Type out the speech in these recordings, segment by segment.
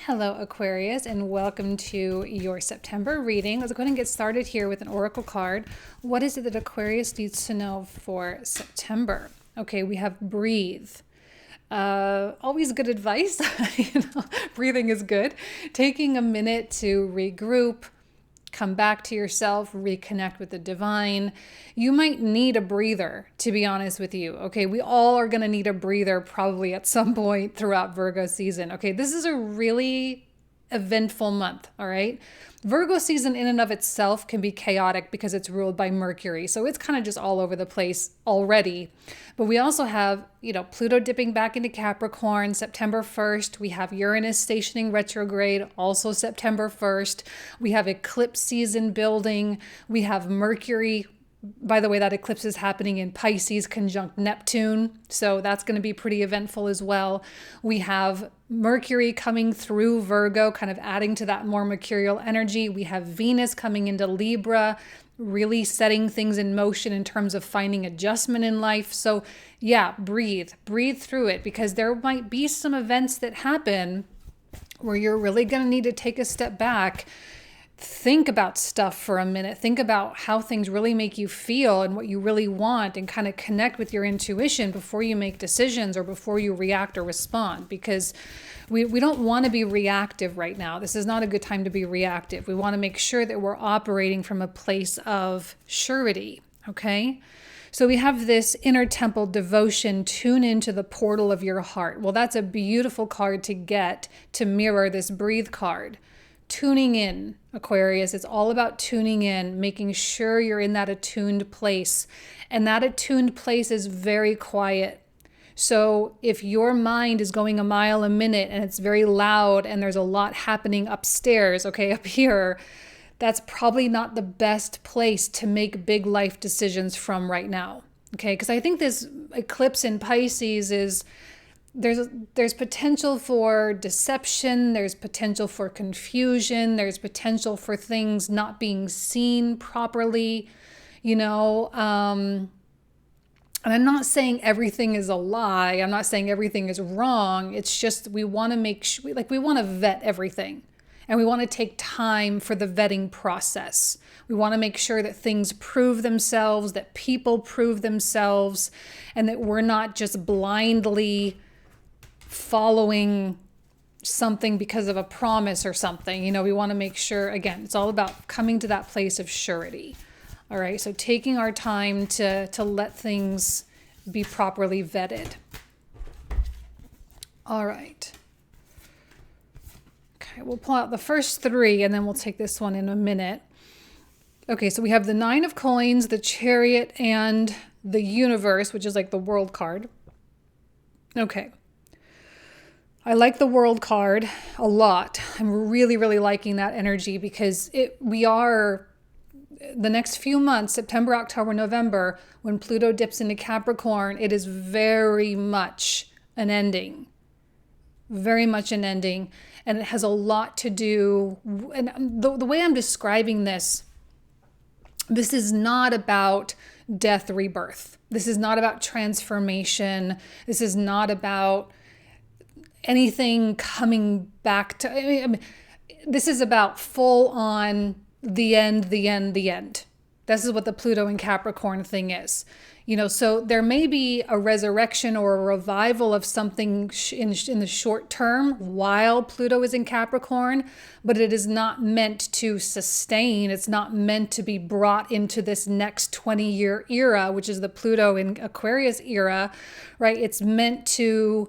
Hello, Aquarius, and welcome to your September reading. Let's go ahead and get started here with an oracle card. What is it that Aquarius needs to know for September? Okay, we have breathe. Always good advice. Breathing is good. Taking a minute to regroup, come back to yourself, reconnect with the divine. You might need a breather, to be honest with you. Okay, we all are going to need a breather probably at some point throughout Virgo season. Okay, this is a really eventful month, all right? Virgo season in and of itself can be chaotic because it's ruled by Mercury. So it's kind of just all over the place already. But we also have, Pluto dipping back into Capricorn September 1st. We have Uranus stationing retrograde also September 1st. We have eclipse season building. We have Mercury. By the way, that eclipse is happening in Pisces conjunct Neptune. So that's going to be pretty eventful as well. We have Mercury coming through Virgo, kind of adding to that more mercurial energy. We have Venus coming into Libra, really setting things in motion in terms of finding adjustment in life. So yeah, breathe through it, because there might be some events that happen where you're really going to need to take a step back. Think about stuff for a minute. Think about how things really make you feel and what you really want, and kind of connect with your intuition before you make decisions or before you react or respond, because we don't want to be reactive right now. This is not a good time to be reactive. We want to make sure that we're operating from a place of surety, okay? So we have this inner temple devotion, tune into the portal of your heart. Well, that's a beautiful card to get to mirror this breathe card. Tuning in, Aquarius. It's all about tuning in, making sure you're in that attuned place. And that attuned place is very quiet. So if your mind is going a mile a minute and it's very loud and there's a lot happening upstairs, okay, up here, that's probably not the best place to make big life decisions from right now. Okay, because I think this eclipse in Pisces is there's potential for deception, there's potential for confusion, there's potential for things not being seen properly, and I'm not saying everything is a lie. I'm not saying everything is wrong. It's just we want to make sure, we want to vet everything. And we want to take time for the vetting process. We want to make sure that things prove themselves, that people prove themselves, and that we're not just blindly following something because of a promise or something. We want to make sure, again, it's all about coming to that place of surety. All right, so taking our time to let things be properly vetted. All right. Okay, we'll pull out the first three and then we'll take this one in a minute. Okay, so we have the 9 of coins, the Chariot, and the Universe, which is like the World card. Okay. I like the World card a lot. I'm really, really liking that energy, because we are the next few months, September, October, November, when Pluto dips into Capricorn, it is very much an ending. Very much an ending. And it has a lot to do, and the way I'm describing this is not about death, rebirth. This is not about transformation. This is not about anything coming back to, this is about full on the end. This is what the Pluto and Capricorn thing is. So there may be a resurrection or a revival of something in the short term while Pluto is in Capricorn, but it is not meant to sustain. It's not meant to be brought into this next 20-year era, which is the Pluto in Aquarius era, right? It's meant to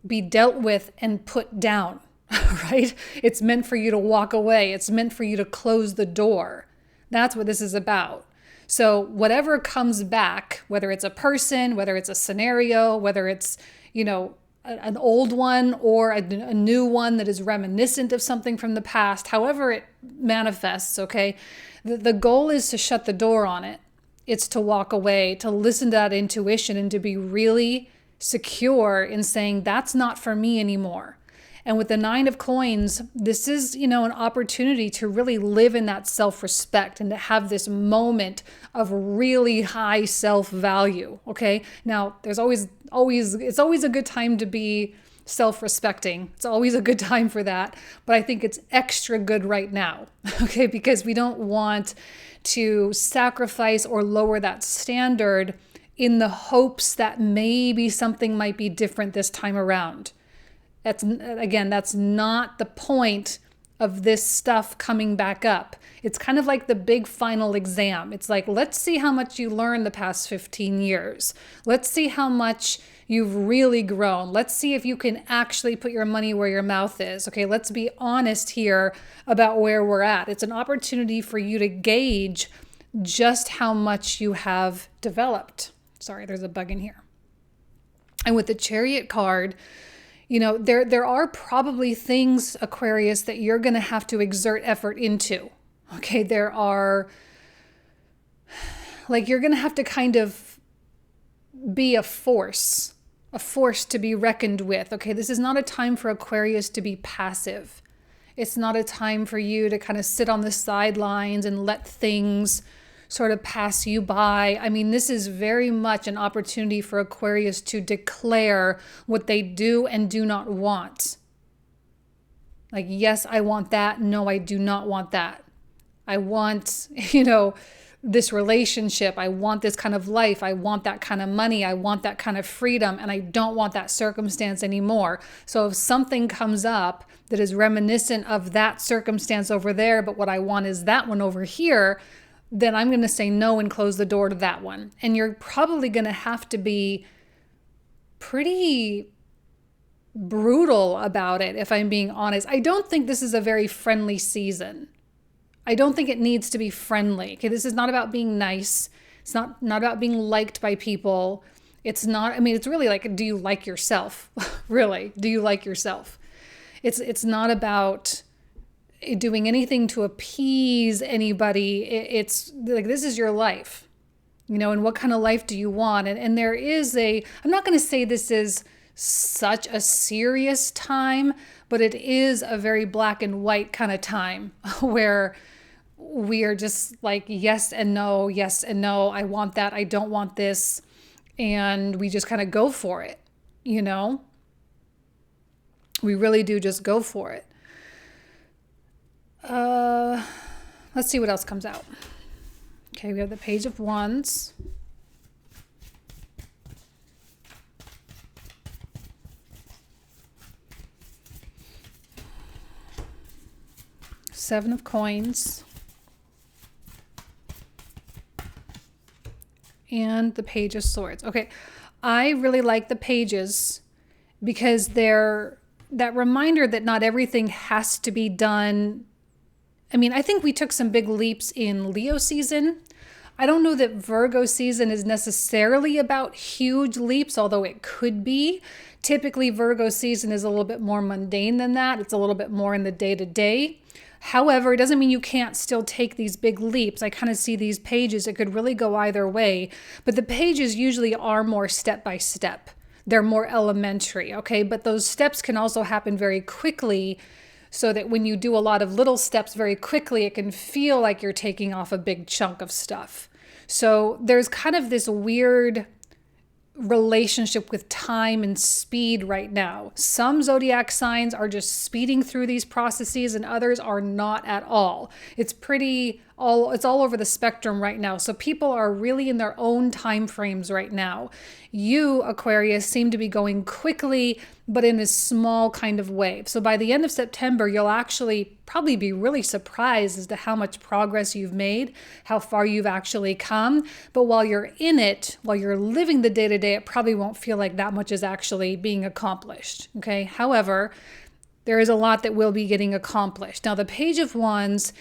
be dealt with and put down. Right? It's meant for you to walk away. It's meant for you to close the door. That's what this is about. So whatever comes back, whether it's a person, whether it's a scenario, whether it's, an old one or a new one that is reminiscent of something from the past, however it manifests, okay, the goal is to shut the door on it. It's to walk away, to listen to that intuition, and to be really secure in saying, that's not for me anymore. And with the 9 of coins, this is, an opportunity to really live in that self-respect and to have this moment of really high self-value, okay? Now, it's always a good time to be self-respecting. It's always a good time for that, but I think it's extra good right now, okay? Because we don't want to sacrifice or lower that standard in the hopes that maybe something might be different this time around. That's not the point of this stuff coming back up. It's kind of like the big final exam. It's like, let's see how much you learned the past 15 years. Let's see how much you've really grown. Let's see if you can actually put your money where your mouth is. Okay, let's be honest here about where we're at. It's an opportunity for you to gauge just how much you have developed. Sorry, there's a bug in here. And with the Chariot card, there are probably things, Aquarius, that you're going to have to exert effort into. Okay, you're going to have to kind of be a force to be reckoned with. Okay, this is not a time for Aquarius to be passive. It's not a time for you to kind of sit on the sidelines and let things sort of pass you by. I mean, this is very much an opportunity for Aquarius to declare what they do and do not want. Like, yes, I want that. No, I do not want that. I want, this relationship. I want this kind of life. I want that kind of money. I want that kind of freedom. And I don't want that circumstance anymore. So if something comes up that is reminiscent of that circumstance over there, but what I want is that one over here, then I'm going to say no and close the door to that one. And you're probably going to have to be pretty brutal about it, if I'm being honest. I don't think this is a very friendly season. I don't think it needs to be friendly. Okay, this is not about being nice. It's not about being liked by people. It's really like, do you like yourself? Really, do you like yourself? It's not about doing anything to appease anybody. It's like, this is your life, and what kind of life do you want? And there is I'm not going to say this is such a serious time, but it is a very black and white kind of time where we are just like, yes and no, yes and no. I want that. I don't want this. And we just kind of go for it. We really do just go for it. Let's see what else comes out. Okay, we have the Page of Wands. Seven of Coins. And the Page of Swords. Okay, I really like the pages because they're that reminder that not everything has to be done. I think we took some big leaps in Leo season. I don't know that Virgo season is necessarily about huge leaps, although it could be. Typically, Virgo season is a little bit more mundane than that. It's a little bit more in the day-to-day. However, it doesn't mean you can't still take these big leaps. I kind of see these pages. It could really go either way. But the pages usually are more step-by-step. They're more elementary, okay? But those steps can also happen very quickly, so that when you do a lot of little steps very quickly, it can feel like you're taking off a big chunk of stuff. So there's kind of this weird relationship with time and speed right now. Some zodiac signs are just speeding through these processes and others are not at all. It's all over the spectrum right now. So people are really in their own time frames right now. You, Aquarius, seem to be going quickly, but in a small kind of wave. So by the end of September, you'll actually probably be really surprised as to how much progress you've made, how far you've actually come. But while you're in it, while you're living the day-to-day, it probably won't feel like that much is actually being accomplished. Okay. However, there is a lot that will be getting accomplished. Now, the Page of Wands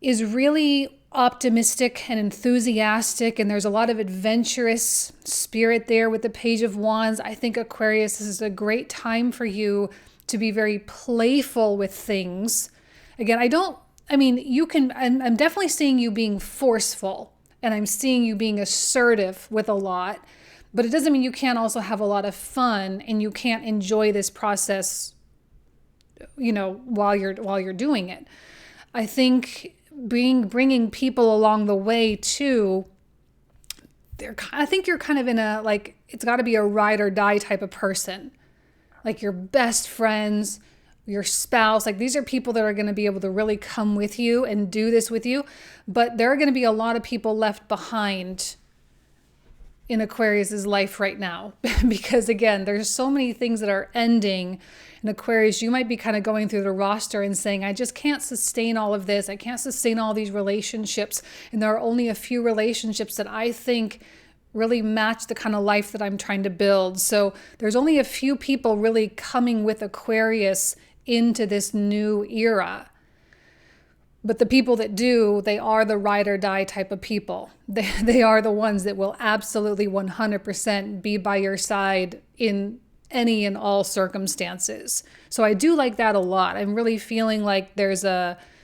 is really optimistic and enthusiastic, and there's a lot of adventurous spirit there with the Page of Wands. I think, Aquarius, this is a great time for you to be very playful with things. Again, I'm definitely seeing you being forceful, and I'm seeing you being assertive with a lot, but it doesn't mean you can't also have a lot of fun and you can't enjoy this process, while you're doing it. I think bringing people along the way too. I think you're kind of in it's got to be a ride or die type of person. like your best friends, your spouse. Like these are people that are going to be able to really come with you and do this with you. But there are going to be a lot of people left behind in Aquarius's life right now. Because again, there's so many things that are ending in Aquarius. You might be kind of going through the roster and saying, I just can't sustain all of this. I can't sustain all these relationships. And there are only a few relationships that I think really match the kind of life that I'm trying to build. So there's only a few people really coming with Aquarius into this new era. But the people that do, they are the ride or die type of people. They are the ones that will absolutely 100% be by your side in any and all circumstances. So I do like that a lot. I'm really feeling like there's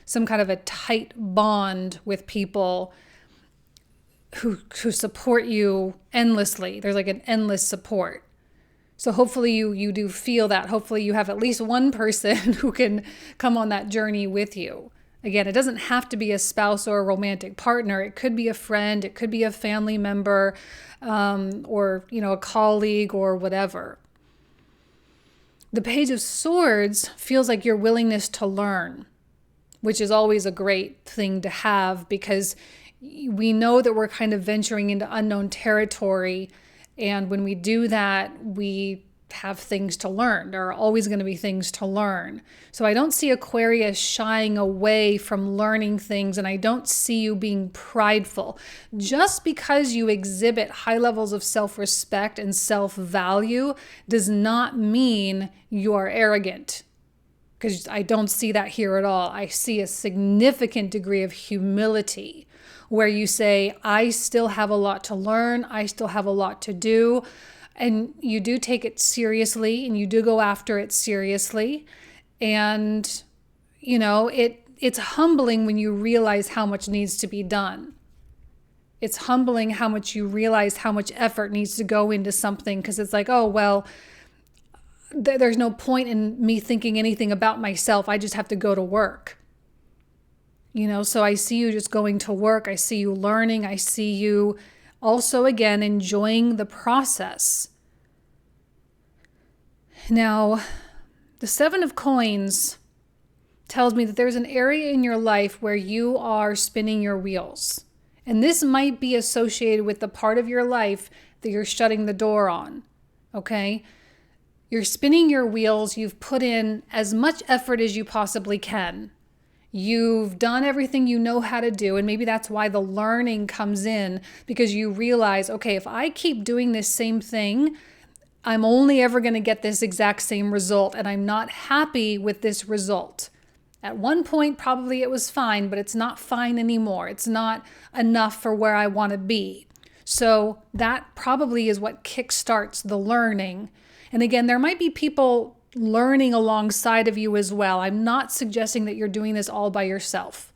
some kind of a tight bond with people who support you endlessly. There's like an endless support. So hopefully you do feel that. Hopefully you have at least one person who can come on that journey with you. Again, it doesn't have to be a spouse or a romantic partner. It could be a friend. It could be a family member, or a colleague or whatever. The Page of Swords feels like your willingness to learn, which is always a great thing to have, because we know that we're kind of venturing into unknown territory. And when we do that, we have things to learn. There are always going to be things to learn. So I don't see Aquarius shying away from learning things, and I don't see you being prideful. Just because you exhibit high levels of self-respect and self-value does not mean you are arrogant, because I don't see that here at all. I see a significant degree of humility where you say, I still have a lot to learn. I still have a lot to do. And you do take it seriously, and you do go after it seriously. And, it's humbling when you realize how much needs to be done. It's humbling how much you realize how much effort needs to go into something, because it's like, oh, well, there's no point in me thinking anything about myself. I just have to go to work. So I see you just going to work. I see you learning. I see you also, again, enjoying the process. Now, the Seven of Coins tells me that there's an area in your life where you are spinning your wheels. And this might be associated with the part of your life that you're shutting the door on, okay? You're spinning your wheels. You've put in as much effort as you possibly can. You've done everything you know how to do, and maybe that's why the learning comes in, because you realize, okay, if I keep doing this same thing, I'm only ever going to get this exact same result, and I'm not happy with this result. At one point, probably it was fine, but it's not fine anymore. It's not enough for where I want to be. So that probably is what kickstarts the learning. And again, there might be people learning alongside of you as well. I'm not suggesting that you're doing this all by yourself.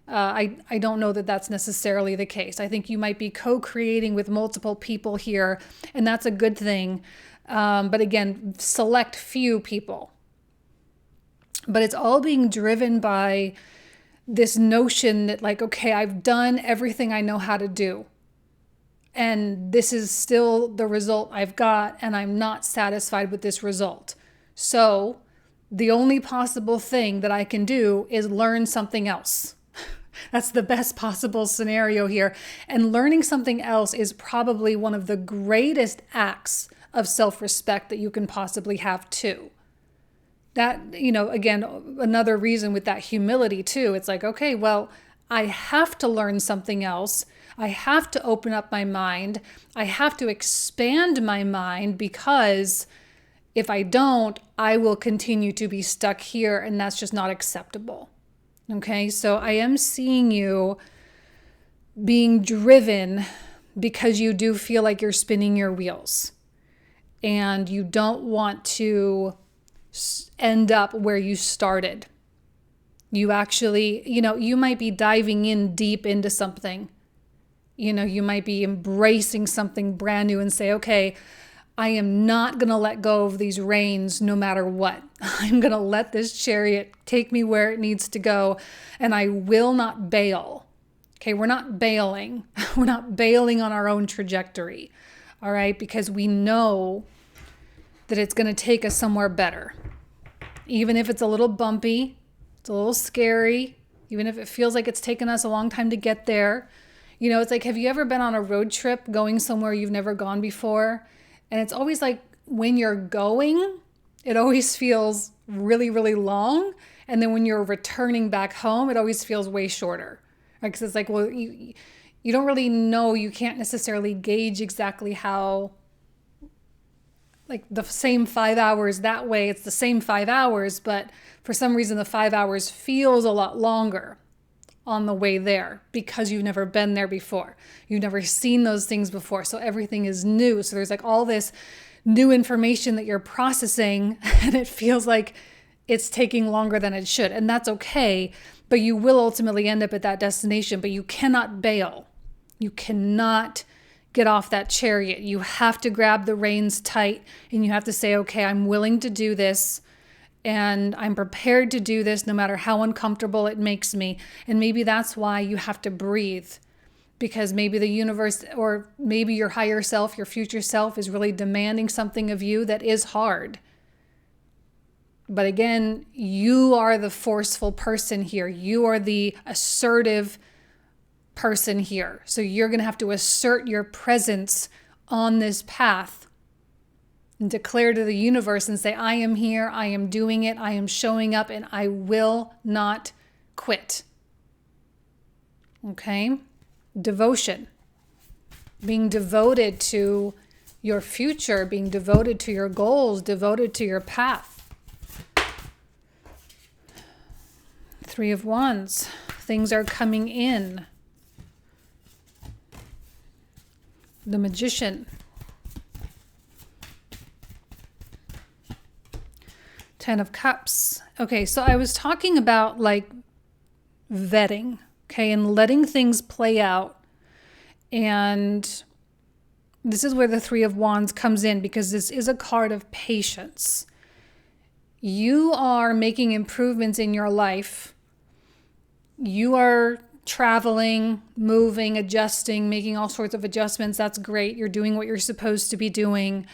I don't know that that's necessarily the case. I think you might be co-creating with multiple people here, and that's a good thing. But again, select few people. But it's all being driven by this notion that, like, okay, I've done everything I know how to do, and this is still the result I've got, and I'm not satisfied with this result. So the only possible thing that I can do is learn something else. That's the best possible scenario here. And learning something else is probably one of the greatest acts of self-respect that you can possibly have too. That, again, another reason with that humility too. It's like, okay, well, I have to learn something else. I have to open up my mind. I have to expand my mind, because if I don't, I will continue to be stuck here, and that's just not acceptable. Okay, so I am seeing you being driven because you do feel like you're spinning your wheels, and you don't want to end up where you started. You actually, you might be diving in deep into something. You might be embracing something brand new and say, okay, I am not going to let go of these reins no matter what. I'm going to let this chariot take me where it needs to go, and I will not bail. Okay, we're not bailing. We're not bailing on our own trajectory. All right, because we know that it's going to take us somewhere better. Even if it's a little bumpy, it's a little scary, even if it feels like it's taken us a long time to get there. You know, it's like, have you ever been on a road trip going somewhere you've never gone before? And it's always like when you're going, it always feels really, really long. And then when you're returning back home, it always feels way shorter. Right? Because it's like, well, you don't really know, you can't necessarily gauge exactly how, like the same 5 hours that way, it's the same 5 hours, but for some reason the 5 hours feels a lot longer on the way there because you've never been there before. You've never seen those things before. So everything is new. So there's like all this new information that you're processing and it feels like it's taking longer than it should. And that's okay, but you will ultimately end up at that destination, but you cannot bail. You cannot get off that chariot. You have to grab the reins tight and you have to say, okay, I'm willing to do this. And I'm prepared to do this no matter how uncomfortable it makes me. And maybe that's why you have to breathe, because maybe the universe or maybe your higher self, your future self is really demanding something of you that is hard. But again, you are the forceful person here. You are the assertive person here. So you're going to have to assert your presence on this path and declare to the universe and say, I am here, I am doing it, I am showing up, and I will not quit. Okay? Devotion. Being devoted to your future, being devoted to your goals, devoted to your path. 3 of Wands. Things are coming in. The Magician. 10 of Cups. Okay, so I was talking about like vetting, okay, and letting things play out. And this is where the 3 of Wands comes in, because this is a card of patience. You are making improvements in your life. You are traveling, moving, adjusting, making all sorts of adjustments. That's great. You're doing what you're supposed to be doing.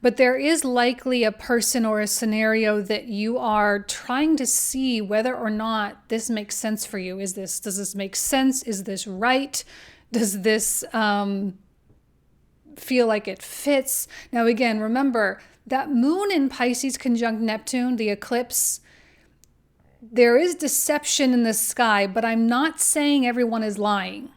But there is likely a person or a scenario that you are trying to see whether or not this makes sense for you. Does this make sense? Is this right? Does this feel like it fits? Now, again, remember that moon in Pisces conjunct Neptune, the eclipse, there is deception in the sky, but I'm not saying everyone is lying.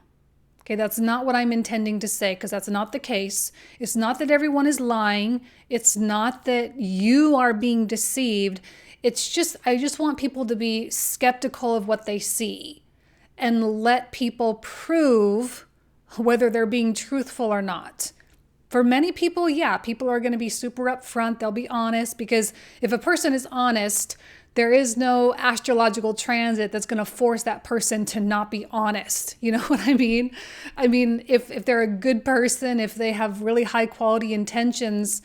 Okay, that's not what I'm intending to say, because that's not the case. It's not that everyone is lying. It's not that you are being deceived. It's just, I just want people to be skeptical of what they see and let people prove whether they're being truthful or not. For many people, yeah, people are going to be super upfront. They'll be honest, because if a person is honest, there is no astrological transit that's going to force that person to not be honest. You know what I mean? I mean, if they're a good person, if they have really high quality intentions,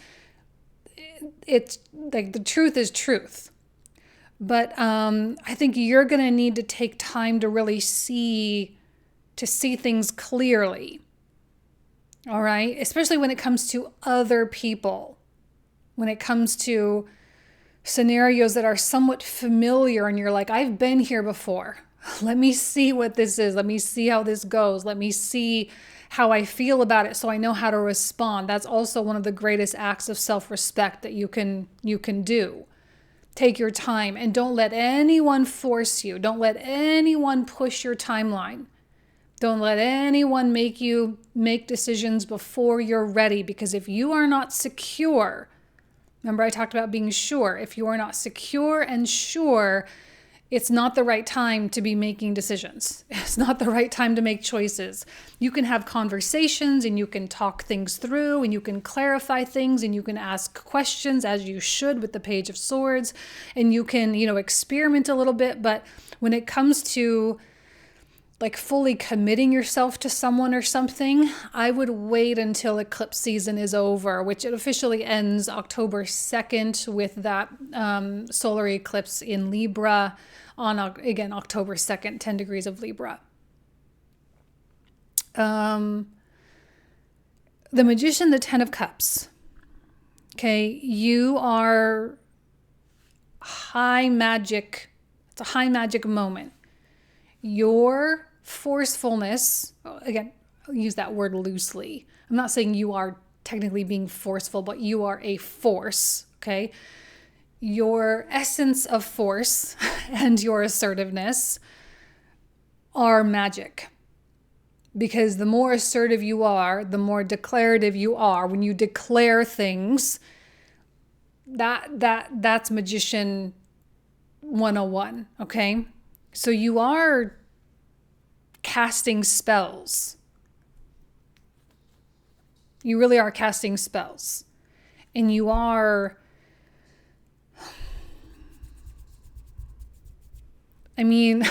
it's like the truth is truth. But I think you're going to need to take time to really see things clearly. All right? Especially when it comes to other people. When it comes to scenarios that are somewhat familiar and you're like, I've been here before. Let me see what this is. Let me see how this goes. Let me see how I feel about it so I know how to respond. That's also one of the greatest acts of self-respect that you can do. Take your time and don't let anyone force you. Don't let anyone push your timeline. Don't let anyone make you make decisions before you're ready, because if you are not secure, remember I talked about being sure. If you are not secure and sure, it's not the right time to be making decisions. It's not the right time to make choices. You can have conversations and you can talk things through and you can clarify things and you can ask questions, as you should with the Page of Swords, and you can, experiment a little bit. But when it comes to like fully committing yourself to someone or something, I would wait until eclipse season is over, which it officially ends October 2nd with that solar eclipse in Libra on, again, October 2nd, 10 degrees of Libra. The Magician, the 10 of Cups. Okay, you are high magic. It's a high magic moment. Your forcefulness, again, I'll use that word loosely. I'm not saying you are technically being forceful, but you are a force, okay? Your essence of force and your assertiveness are magic. Because the more assertive you are, the more declarative you are. When you declare things, that's magician 101, okay? So you are casting spells. You really are casting spells. And you are, I mean,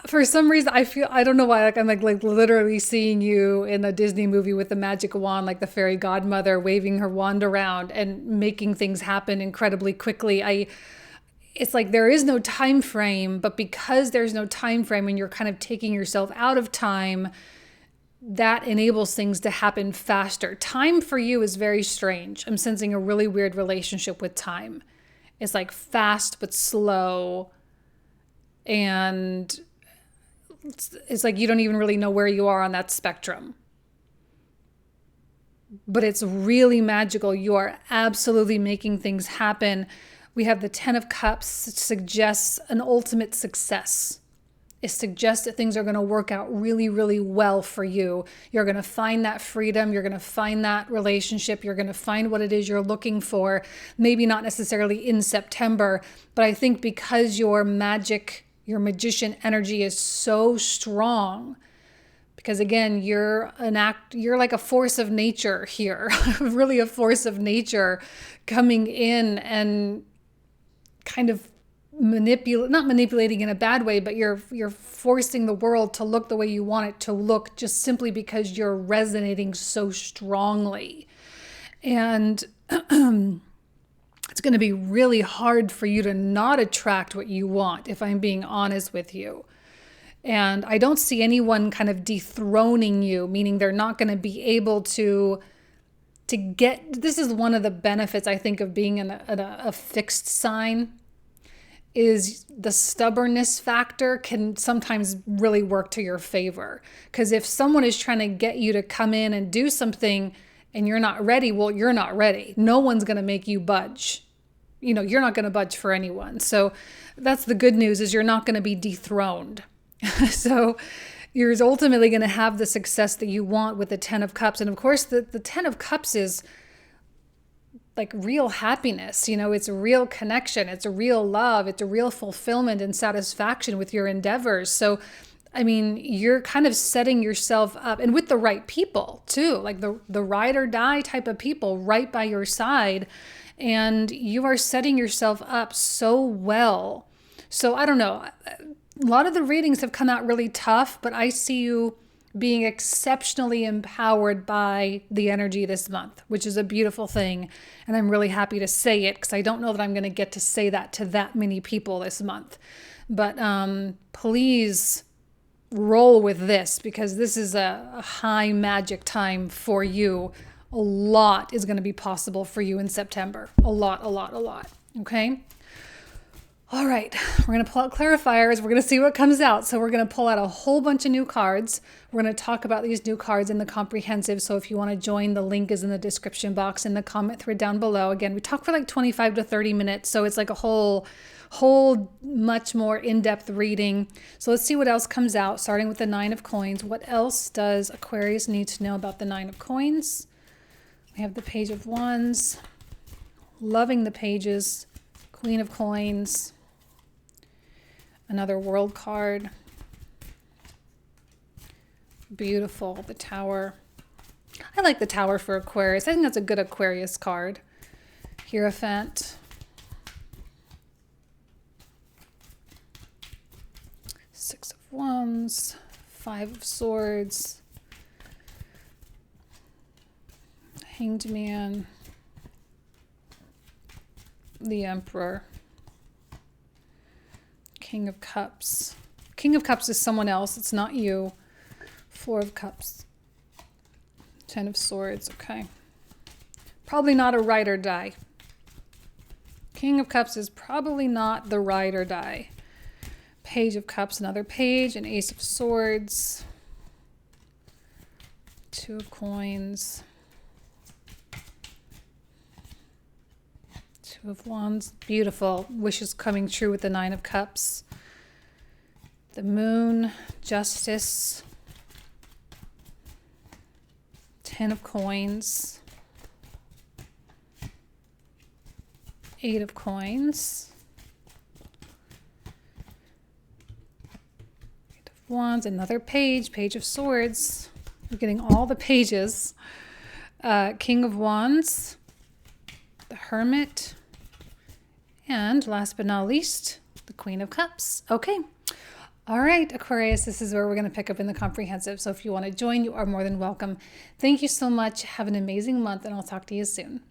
for some reason, I don't know why, like I'm like literally seeing you in a Disney movie with the magic wand, like the fairy godmother waving her wand around and making things happen incredibly quickly. It's like there is no time frame, but because there's no time frame and you're kind of taking yourself out of time, that enables things to happen faster. Time for you is very strange. I'm sensing a really weird relationship with time. It's like fast but slow, and it's like you don't even really know where you are on that spectrum. But it's really magical. You are absolutely making things happen. We have the 10 of Cups. It suggests an ultimate success. It suggests that things are going to work out really, really well for you. You're going to find that freedom. You're going to find that relationship. You're going to find what it is you're looking for. Maybe not necessarily in September, but I think because your magician energy is so strong, because again, you're like a force of nature here, really a force of nature coming in and kind of not manipulating in a bad way, but you're forcing the world to look the way you want it to look, just simply because you're resonating so strongly. And it's going to be really hard for you to not attract what you want, if I'm being honest with you. And I don't see anyone kind of dethroning you, meaning they're not going to be able to get, this is one of the benefits I think of being in a fixed sign, is the stubbornness factor can sometimes really work to your favor. Because if someone is trying to get you to come in and do something and you're not ready, well, you're not ready. No one's going to make you budge. You know, you're not going to budge for anyone. So that's the good news, is you're not going to be dethroned. So you're ultimately going to have the success that you want with the 10 of Cups. And of course, the 10 of Cups is like real happiness. You know, it's a real connection. It's a real love. It's a real fulfillment and satisfaction with your endeavors. So, I mean, you're kind of setting yourself up, and with the right people too, like the ride or die type of people right by your side. And you are setting yourself up so well. So I don't know. A lot of the readings have come out really tough, but I see you being exceptionally empowered by the energy this month, which is a beautiful thing. And I'm really happy to say it, because I don't know that I'm going to get to say that to that many people this month. But please roll with this, because this is a high magic time for you. A lot is going to be possible for you in September. A lot. Okay? All right, we're going to pull out clarifiers. We're going to see what comes out. So we're going to pull out a whole bunch of new cards. We're going to talk about these new cards in the comprehensive. So if you want to join, the link is in the description box in the comment thread down below. Again, we talk for like 25 to 30 minutes. So it's like a whole much more in-depth reading. So let's see what else comes out, starting with the 9 of Coins. What else does Aquarius need to know about the 9 of Coins? We have the Page of Wands. Loving the pages. Queen of Coins. Another World card. Beautiful. The Tower. I like the Tower for Aquarius. I think that's a good Aquarius card. Hierophant. Six of Wands. 5 of Swords. Hanged Man. The Emperor. King of Cups. King of Cups is someone else. It's not you. 4 of Cups. Ten of Swords, okay. Probably not a ride or die. King of Cups is probably not the ride or die. Page of Cups, another page, and Ace of Swords. Two of Coins. Two of Wands, beautiful. Wishes coming true with the Nine of Cups. The Moon, Justice. Ten of Coins. Eight of Coins. Eight of Wands, another page, Page of Swords. We're getting all the pages. King of Wands, the Hermit, and last but not least, the Queen of Cups. Okay. All right, Aquarius, this is where we're going to pick up in the comprehensive. So if you want to join, you are more than welcome. Thank you so much. Have an amazing month, and I'll talk to you soon.